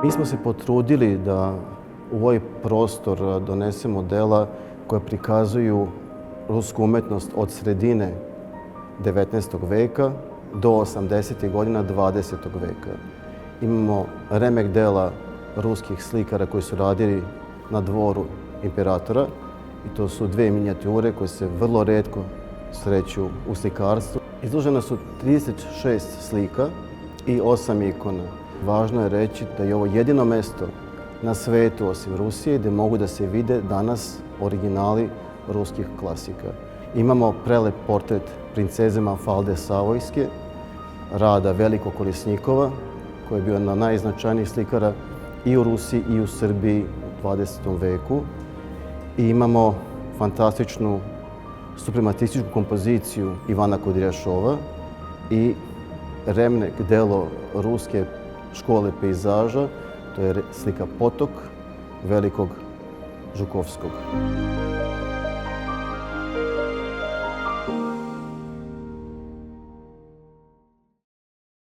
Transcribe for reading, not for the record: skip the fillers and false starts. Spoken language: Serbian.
Mi smo se potrudili da u ovaj prostor donesemo dela koja prikazuju rusku umetnost od sredine 19. veka do 80. godina 20. veka. Imamo remek dela ruskih slikara koji su radili na dvoru imperatora i to su dve minijature koje se vrlo retko sreću u slikarstvu. Izložena su 36 slika i 8 ikona. Važno je reći da je ovo jedino mesto na svetu osim Rusije gdje mogu da se vide danas originali ruskih klasika. Imamo prelep portret princeze Mafalde Savojske, rada Velikog Kolesnikova, koji je bio na najznačajnijih slikara i u Rusiji i u Srbiji u 20. veku. I imamo fantastičnu suprematističku kompoziciju Ivana Kudrjašova i remek delo ruske škole pejzaža, to je slika Potok Velikog Žukovskog.